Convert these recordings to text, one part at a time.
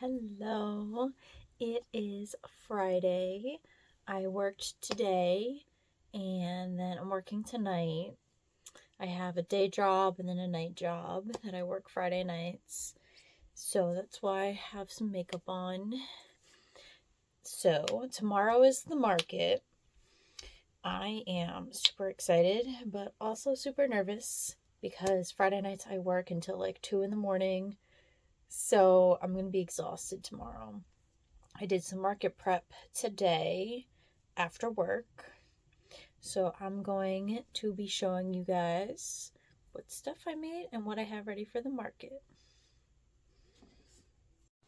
Hello, it is Friday. I worked today and then I'm working tonight. I have a day job and then a night job that I work Friday nights. So that's why I have some makeup on. So tomorrow is the market. I am super excited, but also super nervous because Friday nights I work until like 2 in the morning. So I'm going to be exhausted tomorrow. I did some market prep today after work. So I'm going to be showing you guys what stuff I made and what I have ready for the market.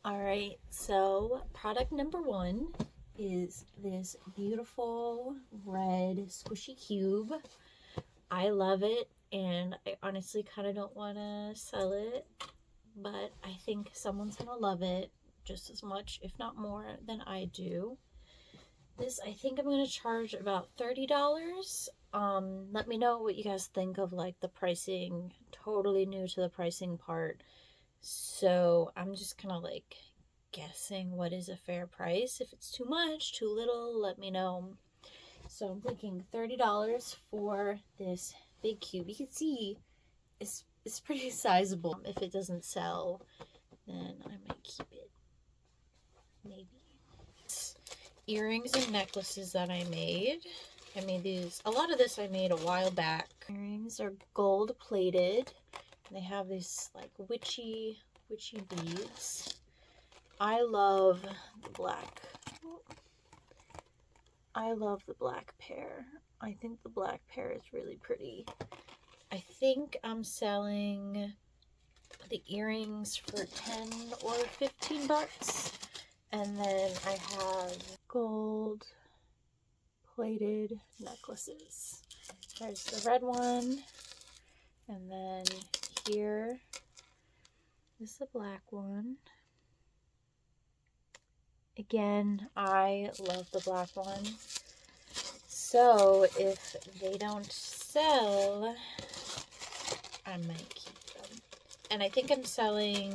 Alright, so product number one is this beautiful red squishy cube. I love it and I honestly kind of don't want to sell it, but I think someone's going to love it just as much, if not more, than I do. This, I think I'm going to charge about $30. Let me know what you guys think of like the pricing. Totally new to the pricing part. So I'm just kind of like guessing what is a fair price. If it's too much, too little, let me know. So I'm thinking $30 for this big cube. You can see it's pretty sizable. If it doesn't sell, then I might keep it. Maybe. Earrings and necklaces that I made. I made these, a lot of this I made a while back. Earrings are gold plated. They have these like witchy beads. I love the black. I love the black pair. I think the black pair is really pretty. I think I'm selling the earrings for 10 or 15 bucks. And then I have gold plated necklaces. There's the red one. And then here is the black one. Again, I love the black one. So if they don't sell, I might keep them. And I think I'm selling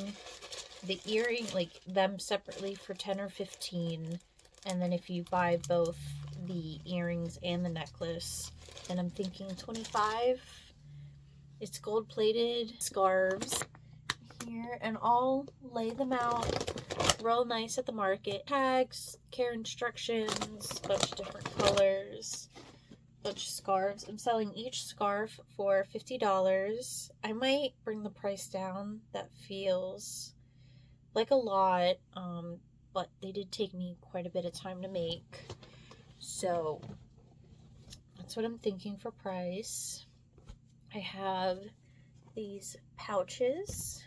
the earring, like them separately for 10 or 15. And then if you buy both the earrings and the necklace, then I'm thinking 25. It's gold plated scarves here, and I'll lay them out real nice at the market. Tags, care instructions, bunch of different colors, bunch of scarves. I'm selling each scarf for $50. I might bring the price down. That feels like a lot, but they did take me quite a bit of time to make. So that's what I'm thinking for price. I have these pouches,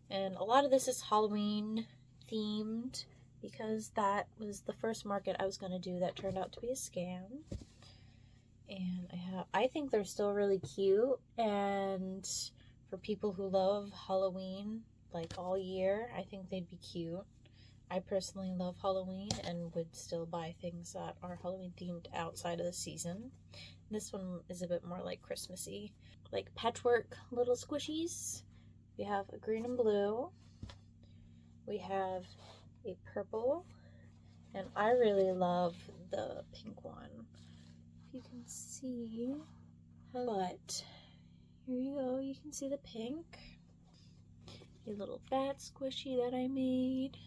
and a lot of this is Halloween themed because that was the first market I was going to do that turned out to be a scam. And I think they're still really cute, and for people who love Halloween like all year, I think they'd be cute. I personally love Halloween and would still buy things that are Halloween themed outside of the season. This one is a bit more like Christmassy, like patchwork little squishies. We have a green and blue. We have a purple, and I really love the pink one. If you can see, but here you go. You can see the pink. A little bat squishy that I made.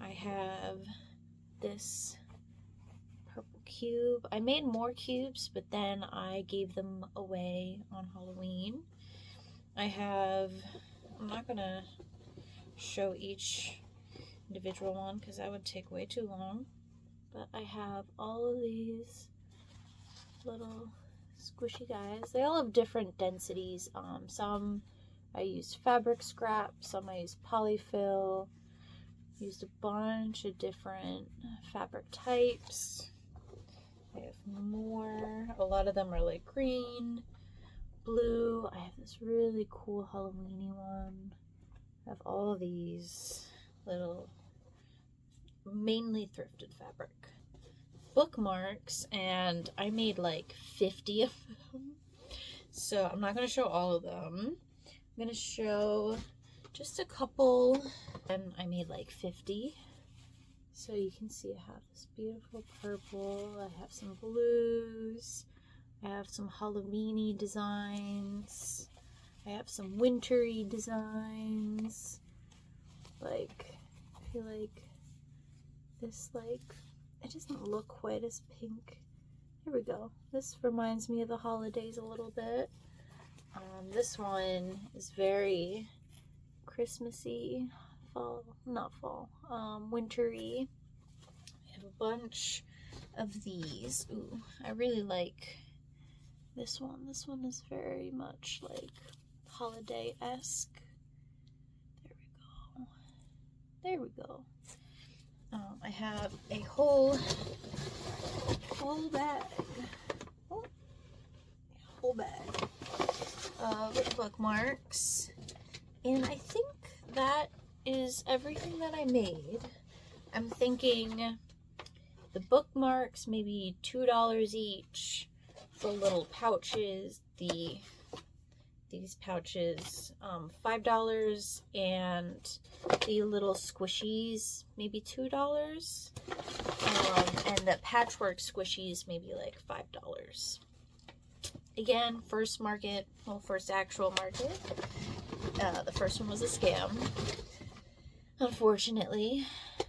I have this purple cube. I made more cubes, but then I gave them away on Halloween. I'm not gonna show each individual one because that would take way too long, but I have all of these little squishy guys. They all have different densities. Some I used fabric scrap, some I used polyfill. Used a bunch of different fabric types. I have more. A lot of them are like green, blue. I have this really cool Halloweeny one. I have all of these little, mainly thrifted fabric bookmarks, and I made like 50 of them. So I'm not going to show all of them. I'm going to show just a couple, and I made like 50. So you can see I have this beautiful purple, I have some blues, I have some Halloween-y designs, I have some wintry designs. Like, I feel like this, like, it doesn't look quite as pink. Here we go. This reminds me of the holidays a little bit. This one is very Christmassy, fall, not fall, wintry. I have a bunch of these. Ooh, I really like this one. This one is very much like holiday-esque. There we go. I have a whole bag. Whole bag of bookmarks, and I think that is everything that I made. I'm thinking the bookmarks maybe $2 each, the little pouches, these pouches $5, and the little squishies maybe $2, and the patchwork squishies maybe like $5. Again, first actual market. The first one was a scam, unfortunately.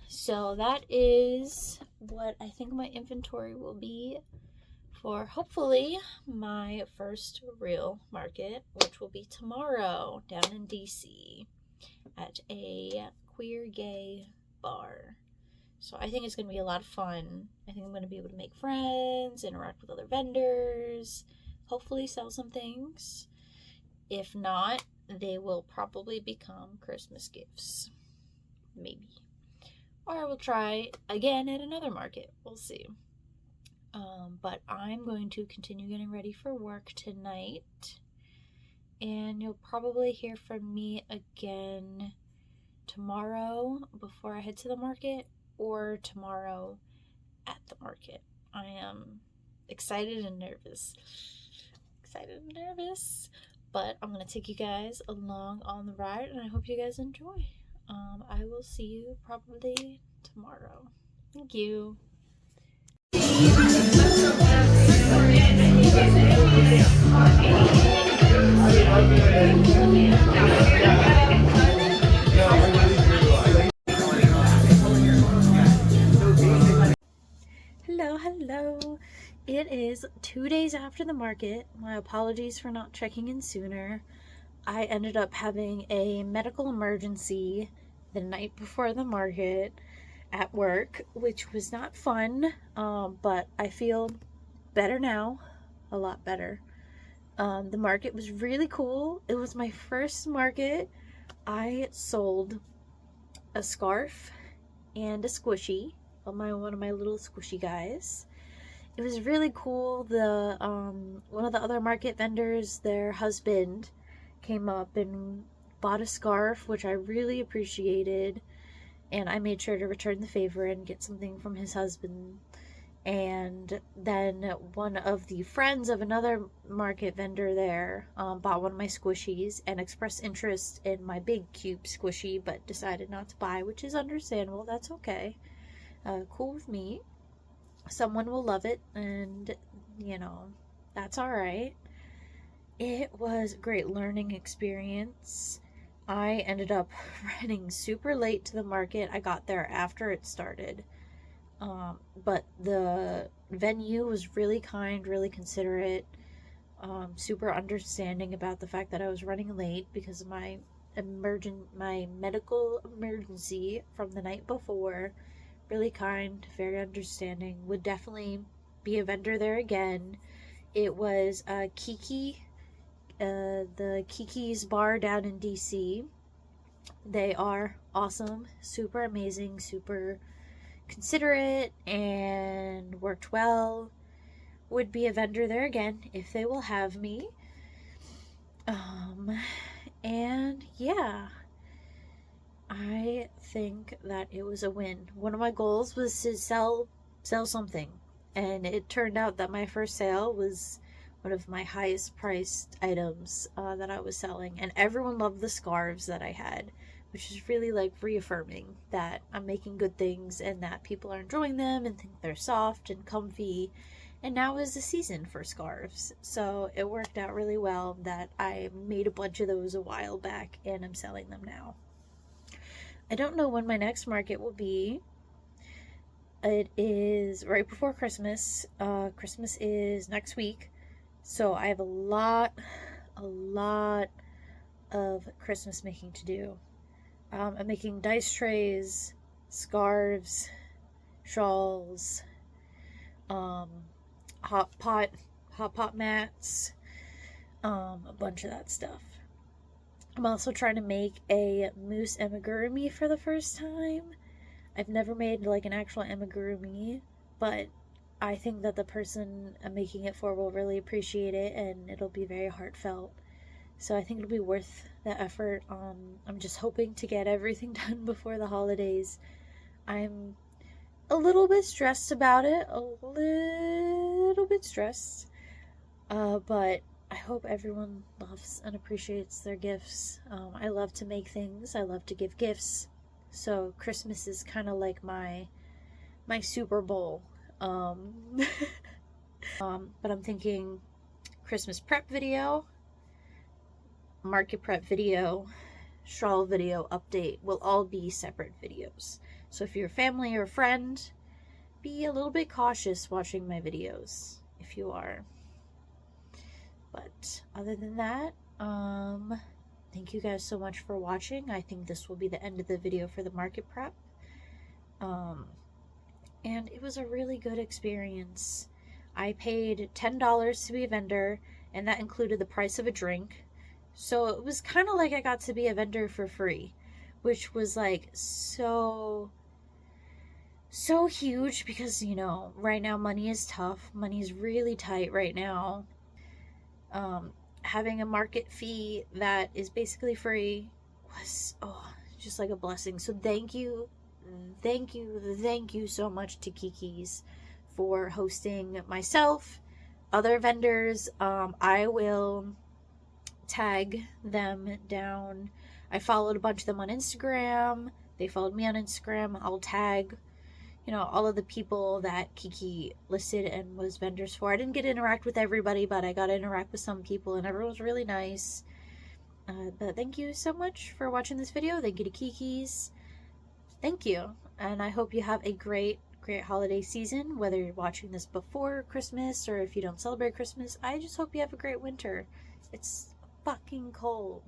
So that is what I think my inventory will be for hopefully my first real market, which will be tomorrow down in DC at a queer gay bar. So I think it's going to be a lot of fun. I think I'm going to be able to make friends, interact with other vendors, hopefully sell some things. If not, they will probably become Christmas gifts. Maybe. Or I will try again at another market. We'll see. But I'm going to continue getting ready for work tonight. And you'll probably hear from me again tomorrow before I head to the market, or tomorrow at the market. I am excited and nervous. But I'm going to take you guys along on the ride, and I hope you guys enjoy. I will see you probably tomorrow. Thank you. Hello. It is 2 days after the market. My apologies for not checking in sooner. I ended up having a medical emergency the night before the market at work, which was not fun, but I feel better now, a lot better. The market was really cool. It was my first market. I sold a scarf and a squishy, one of my little squishy guys. It was really cool. The one of the other market vendors, their husband came up and bought a scarf, which I really appreciated, and I made sure to return the favor and get something from his husband. And then one of the friends of another market vendor there bought one of my squishies and expressed interest in my big cube squishy, but decided not to buy, which is understandable. That's okay. Cool with me. Someone will love it, and that's all right. It was a great learning experience. I ended up running super late to the market. I got there after it started. But the venue was really kind, really considerate, super understanding about the fact that I was running late because of my medical emergency from the night before. Really kind, very understanding. Would definitely be a vendor there again. It was Kiki, the Kiki's bar down in DC. They are awesome, super amazing, super considerate, and worked well. Would be a vendor there again if they will have me. And yeah, I think that it was a win. One of my goals was to sell something, and it turned out that my first sale was one of my highest priced items that I was selling, and everyone loved the scarves that I had, which is really like reaffirming that I'm making good things and that people are enjoying them and think they're soft and comfy. And now is the season for scarves, so it worked out really well that I made a bunch of those a while back and I'm selling them now. I don't know when my next market will be. It is right before Christmas. Christmas is next week, so I have a lot of Christmas making to do. I'm making dice trays, scarves, shawls, hot pot mats, a bunch of that stuff. I'm also trying to make a moose amigurumi for the first time. I've never made like an actual amigurumi, but I think that the person I'm making it for will really appreciate it and it'll be very heartfelt. So I think it'll be worth the effort. I'm just hoping to get everything done before the holidays. I'm a little bit stressed about it, but I hope everyone loves and appreciates their gifts. I love to make things. I love to give gifts. So Christmas is kind of like my Super Bowl. But I'm thinking Christmas prep video, market prep video, shawl video update will all be separate videos. So if you're a family or a friend, be a little bit cautious watching my videos if you are. But other than that, thank you guys so much for watching. I think this will be the end of the video for the market prep. And it was a really good experience. I paid $10 to be a vendor, and that included the price of a drink. So it was kind of like I got to be a vendor for free, which was like so huge because, you know, right now money is tough. Money is really tight right now. Having a market fee that is basically free was just like a blessing. So thank you so much to Kiki's for hosting myself, other vendors. I will tag them down. I followed a bunch of them on Instagram. They followed me on Instagram. I'll tag, you know, all of the people that Kiki listed and was vendors for. I didn't get to interact with everybody, but I got to interact with some people, and everyone was really nice. But thank you so much for watching this video. Thank you to Kiki's. Thank you, and I hope you have a great holiday season, whether you're watching this before Christmas or if you don't celebrate Christmas. I just hope you have a great winter. It's fucking cold.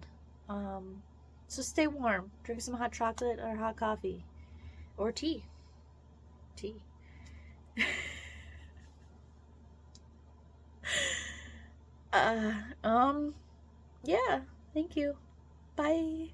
So stay warm. Drink some hot chocolate or hot coffee. Or tea. Yeah, thank you. Bye.